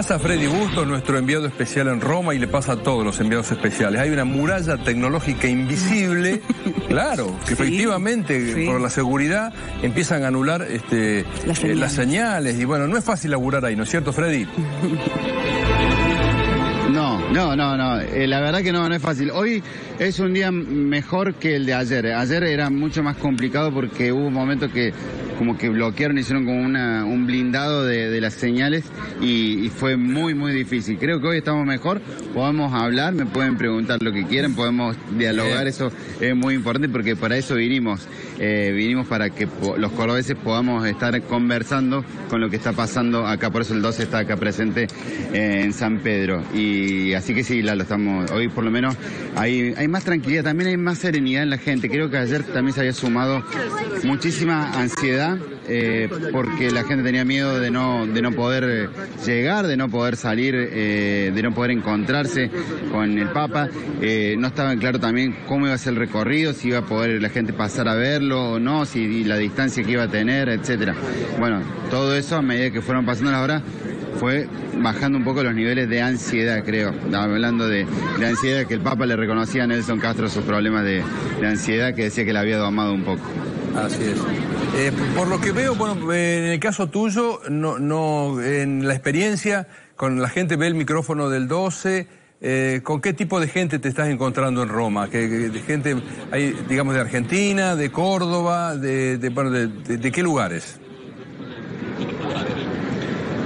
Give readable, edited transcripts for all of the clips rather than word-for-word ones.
pasa a Freddy Bustos, nuestro enviado especial en Roma, y le pasa a todos los enviados especiales. Hay una muralla tecnológica invisible, claro, que sí, efectivamente sí, por la seguridad empiezan a anular las señales. Y bueno, no es fácil laburar ahí, ¿no es cierto, Freddy? No. La verdad que no es fácil. Hoy es un día mejor que el de ayer. Ayer era mucho más complicado porque hubo momentos que como que bloquearon, hicieron como un blindado de las señales y fue muy difícil. Creo que hoy estamos mejor, podemos hablar, me pueden preguntar lo que quieran, podemos dialogar, eso es muy importante porque para eso vinimos. Vinimos para que los cordobeses podamos estar conversando con lo que está pasando acá, por eso el 12 está acá presente en San Pedro. Y así que sí, Lalo, estamos, hoy por lo menos hay más tranquilidad, también hay más serenidad en la gente. Creo que ayer también se había sumado muchísima ansiedad porque la gente tenía miedo de no poder llegar, de no poder salir, de no poder encontrarse con el Papa. No estaba claro también cómo iba a ser el recorrido, si iba a poder la gente pasar a verlo o no, si la distancia que iba a tener, etcétera. Bueno, todo eso a medida que fueron pasando las horas fue bajando un poco los niveles de ansiedad, creo. Hablando de ansiedad, que el Papa le reconocía a Nelson Castro sus problemas de ansiedad, que decía que la había domado un poco. Así es. Por lo que veo, bueno, en el caso tuyo, no, en la experiencia, con la gente ve el micrófono del 12, ¿con qué tipo de gente te estás encontrando en Roma? ¿De gente, hay, digamos, de Argentina, de Córdoba, de qué lugares?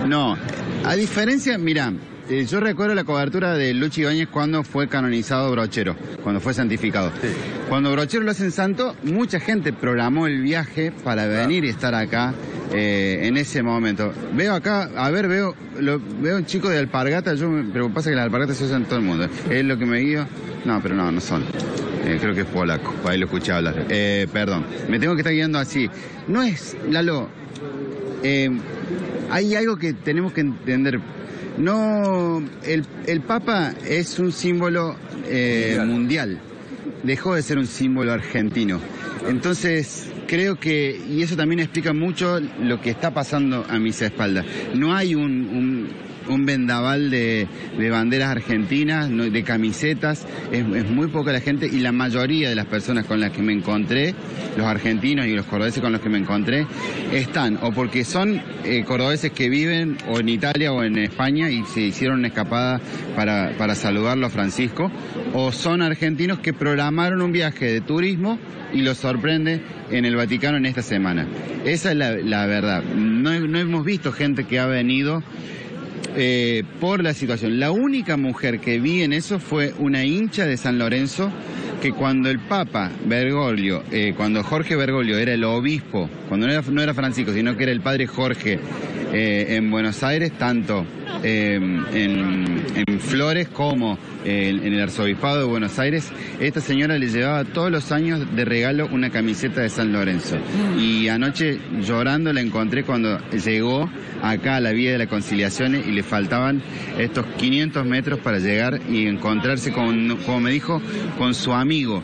No, a diferencia, mira, yo recuerdo la cobertura de Lucho Ibáñez cuando fue canonizado Brochero, cuando fue santificado. Sí. Cuando Brochero lo hacen santo, mucha gente programó el viaje para venir y estar acá en ese momento. Veo acá, veo un chico de Alpargata, pero pasa que las Alpargatas se usan en todo el mundo. Es lo que me guío. No, pero no son. Creo que es polaco, por ahí lo escuché hablar. Perdón, me tengo que estar guiando así. No es, Lalo, hay algo que tenemos que entender. No, el Papa es un símbolo mundial. Dejó de ser un símbolo argentino. Entonces, creo que, y eso también explica mucho lo que está pasando a mis espaldas. No hay un vendaval de banderas argentinas, de camisetas, es muy poca la gente, y la mayoría de las personas con las que me encontré, los argentinos y los cordobeses con los que me encontré, están o porque son cordobeses que viven o en Italia o en España y se hicieron una escapada para saludarlo a Francisco, o son argentinos que programaron un viaje de turismo y los sorprende en el Vaticano en esta semana. Esa es la verdad. No hemos visto gente que ha venido por la situación. La única mujer que vi en eso fue una hincha de San Lorenzo, que cuando el Papa Bergoglio, cuando Jorge Bergoglio era el obispo, cuando no era Francisco, sino que era el padre Jorge en Buenos Aires, tanto en Flores como en el arzobispado de Buenos Aires, esta señora le llevaba todos los años de regalo una camiseta de San Lorenzo. Y anoche llorando la encontré cuando llegó acá a la Vía de la Conciliación y le faltaban estos 500 metros para llegar y encontrarse con, como me dijo, con su amigo.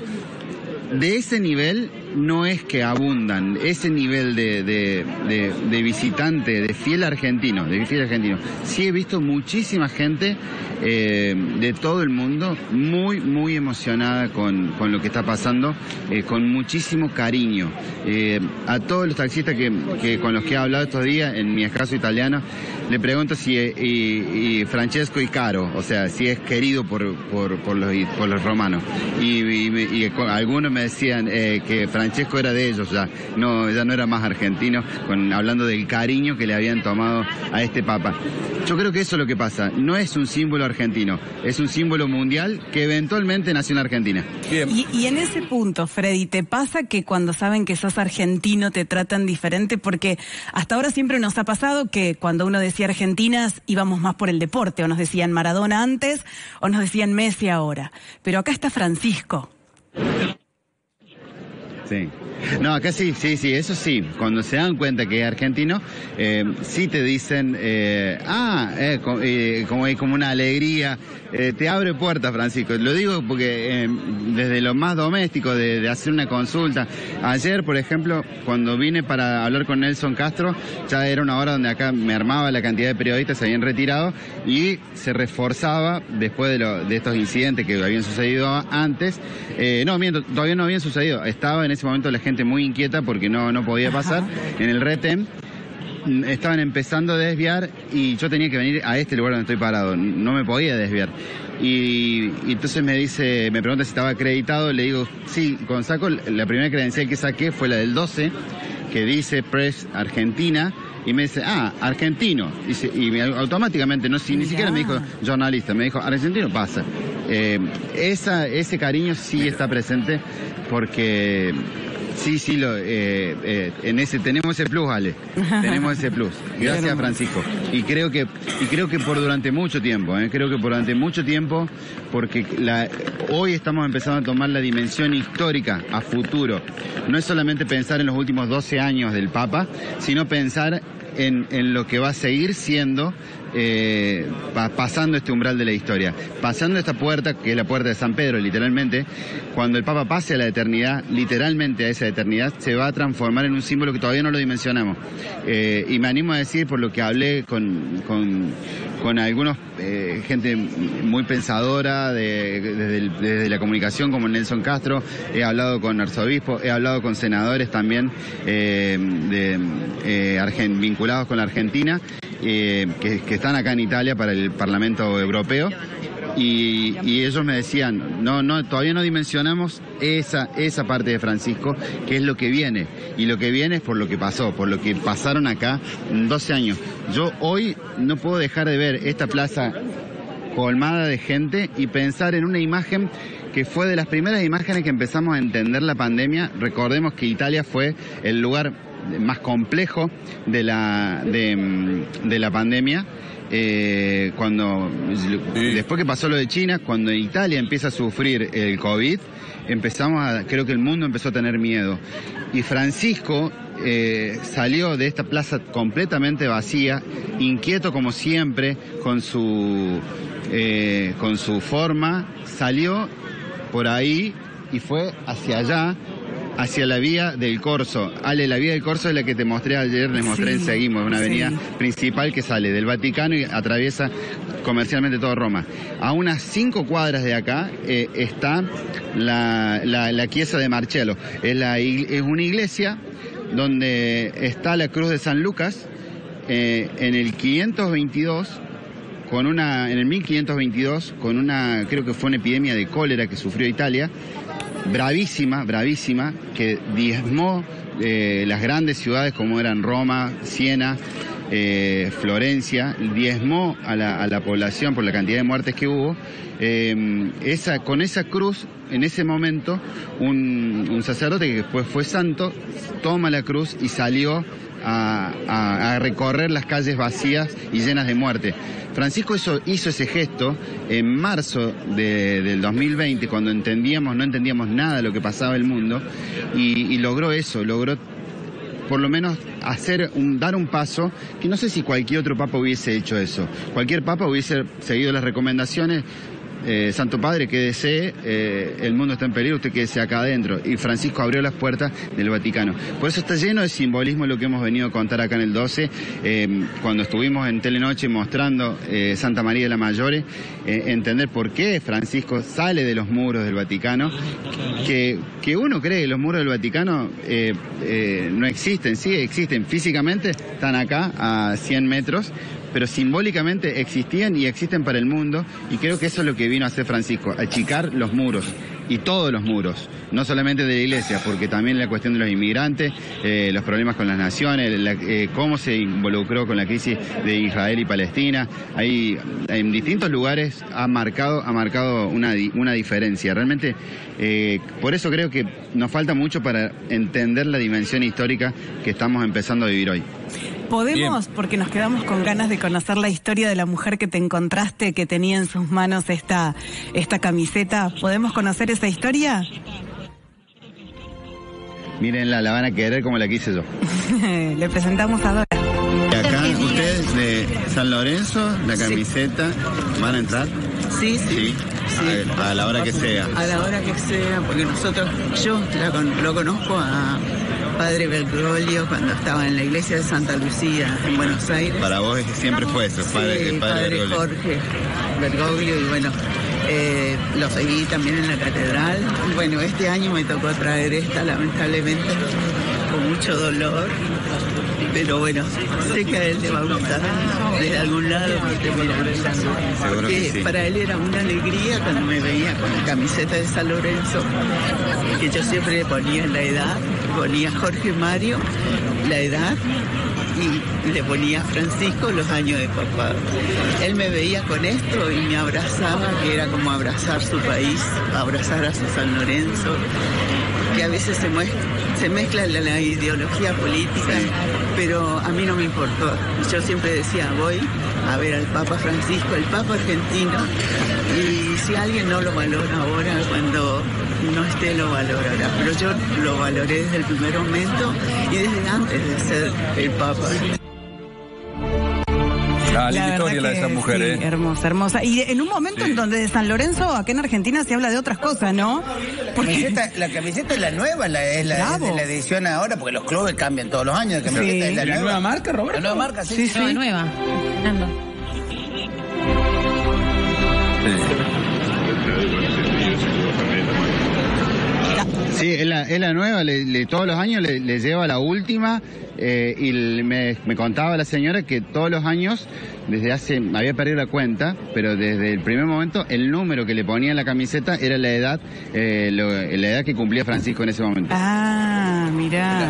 De ese nivel no es que abundan, ese nivel de visitante, de fiel argentino, Sí he visto muchísima gente de todo el mundo muy emocionada con lo que está pasando, con muchísimo cariño. A todos los taxistas con los que he hablado estos días, en mi escaso italiano, le pregunto si Francesco y Caro, o sea, si es querido por los romanos. Y algunos me decían que Francesco era de ellos ya no era más argentino, hablando del cariño que le habían tomado a este Papa. Yo creo que eso es lo que pasa, no es un símbolo argentino, es un símbolo mundial que eventualmente nació en Argentina. Y en ese punto, Freddy, ¿te pasa que cuando saben que sos argentino te tratan diferente? Porque hasta ahora siempre nos ha pasado que cuando uno decía Argentinas íbamos más por el deporte, o nos decían Maradona antes o nos decían Messi ahora, pero acá está Francisco. Sí. No, acá sí, eso sí. Cuando se dan cuenta que es argentino, sí te dicen, como una alegría, te abre puertas, Francisco. Lo digo porque desde lo más doméstico, de hacer una consulta. Ayer, por ejemplo, cuando vine para hablar con Nelson Castro, ya era una hora donde acá me armaba la cantidad de periodistas, se habían retirado y se reforzaba después de estos incidentes que habían sucedido antes. Todavía no habían sucedido. Estaba en ese momento la gente muy inquieta porque no podía pasar. En el retén estaban empezando a desviar y yo tenía que venir a este lugar donde estoy parado, no me podía desviar. Y entonces me pregunta si estaba acreditado, le digo, sí, cuando saco, la primera credencial que saqué fue la del 12, que dice Press Argentina, y me dice, argentino, y automáticamente, ni siquiera me dijo jornalista, me dijo, argentino pasa. Ese cariño sí está presente porque... Sí, tenemos ese plus, Ale. Tenemos ese plus. Gracias, Francisco. Y creo que durante mucho tiempo, porque hoy estamos empezando a tomar la dimensión histórica a futuro. No es solamente pensar en los últimos 12 años del Papa, sino pensar en lo que va a seguir siendo, pasando este umbral de la historia, pasando esta puerta, que es la puerta de San Pedro, literalmente. Cuando el Papa pase a la eternidad, literalmente a esa eternidad, se va a transformar en un símbolo que todavía no lo dimensionamos. Y me animo a decir, por lo que hablé con algunos, gente muy pensadora desde la comunicación, como Nelson Castro, he hablado con arzobispos, he hablado con senadores también vinculados con la Argentina, que están acá en Italia para el Parlamento Europeo. Y ellos me decían, todavía no dimensionamos esa parte de Francisco, que es lo que viene. Y lo que viene es por lo que pasó, por lo que pasaron acá en 12 años. Yo hoy no puedo dejar de ver esta plaza colmada de gente y pensar en una imagen que fue de las primeras imágenes que empezamos a entender la pandemia. Recordemos que Italia fue el lugar más complejo de la pandemia. Después que pasó lo de China, cuando Italia empieza a sufrir el COVID, creo que el mundo empezó a tener miedo. Y Francisco salió de esta plaza completamente vacía, inquieto como siempre, con su forma, salió por ahí y fue hacia allá, hacia la vía del Corso. Ale, la vía del Corso es la que te mostré ayer, les mostré en Seguimos, una avenida principal que sale del Vaticano y atraviesa comercialmente todo Roma. A unas 5 cuadras de acá está la Chiesa de Marcello. Es una iglesia donde está la cruz de San Lucas. En el 522, en el 1522, creo que fue una epidemia de cólera que sufrió Italia, bravísima, que diezmó las grandes ciudades como eran Roma, Siena, Florencia, diezmó a la población por la cantidad de muertes que hubo. Con esa cruz, en ese momento, un sacerdote que después fue santo, toma la cruz y salió a recorrer las calles vacías y llenas de muerte. Francisco hizo ese gesto en marzo del 2020, cuando no entendíamos nada de lo que pasaba en el mundo, y logró por lo menos dar un paso que no sé si cualquier otro papa hubiese hecho eso. Cualquier papa hubiese seguido las recomendaciones. Santo Padre, quédese, el mundo está en peligro, usted quédese acá adentro. Y Francisco abrió las puertas del Vaticano. Por eso está lleno de simbolismo lo que hemos venido a contar acá en el 12, cuando estuvimos en Telenoche mostrando Santa María de la Maggiore, entender por qué Francisco sale de los muros del Vaticano, que uno cree que los muros del Vaticano no existen, sí existen, físicamente están acá a 100 metros, pero simbólicamente existían y existen para el mundo, y creo que eso es lo que vino a hacer Francisco, achicar los muros, y todos los muros, no solamente de la iglesia, porque también la cuestión de los inmigrantes, los problemas con las naciones, cómo se involucró con la crisis de Israel y Palestina, ahí en distintos lugares ha marcado una diferencia. Realmente, por eso creo que nos falta mucho para entender la dimensión histórica que estamos empezando a vivir hoy. ¿Podemos, porque nos quedamos con ganas de conocer la historia de la mujer que te encontraste, que tenía en sus manos esta camiseta, ¿podemos conocer esa historia? mírenla, la van a querer como la quise yo. Le presentamos a Dora. Y acá, ustedes de San Lorenzo, la camiseta, ¿van a entrar? Sí, sí. Sí. A la hora que sea. A la hora que sea, porque yo lo conozco a Padre Bergoglio cuando estaba en la iglesia de Santa Lucía, en Buenos Aires. Para vos siempre fue eso, padre Bergoglio. Jorge Bergoglio, y bueno, lo seguí también en la catedral. Bueno, este año me tocó traer esta, lamentablemente, con mucho dolor. Pero bueno, sé que a él le va a gustar de algún lado, porque para él era una alegría cuando me veía con la camiseta de San Lorenzo, que yo siempre le ponía la edad, ponía Jorge Mario, la edad, y le ponía Francisco los años de papá. Él me veía con esto y me abrazaba, que era como abrazar su país, abrazar a su San Lorenzo, que a veces se mezcla la ideología política, pero a mí no me importó. Yo siempre decía, voy a ver al Papa Francisco, el Papa argentino, y si alguien no lo valora ahora, cuando no esté lo valorará. Pero yo lo valoré desde el primer momento y desde antes de ser el Papa. Linda historia la de esa mujer, sí, hermosa, hermosa. Y en un momento en donde de San Lorenzo, acá en Argentina, se habla de otras cosas, ¿no? Porque la camiseta es la nueva, es la edición ahora, porque los clubes cambian todos los años. La camiseta es la nueva marca, Roberto. La nueva marca, sí. Nueva. Sí, es la nueva, todos los años le lleva la última, y me contaba la señora que todos los años, había perdido la cuenta, pero desde el primer momento el número que le ponía en la camiseta era la edad que cumplía Francisco en ese momento. Ah, mirá.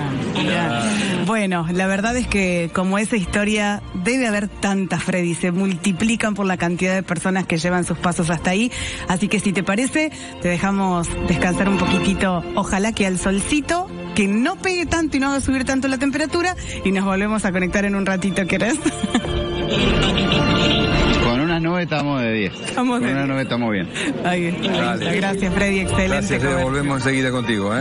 Bueno, la verdad es que como esa historia debe haber tantas, Freddy, se multiplican por la cantidad de personas que llevan sus pasos hasta ahí, así que si te parece, te dejamos descansar un poquitito, ojalá que al solcito, que no pegue tanto y no haga subir tanto la temperatura, y nos volvemos a conectar en un ratito, ¿querés? Con una nube estamos de 10. Con una nube estamos bien. Ahí está. Gracias, Freddy, excelente. Gracias, volvemos enseguida contigo,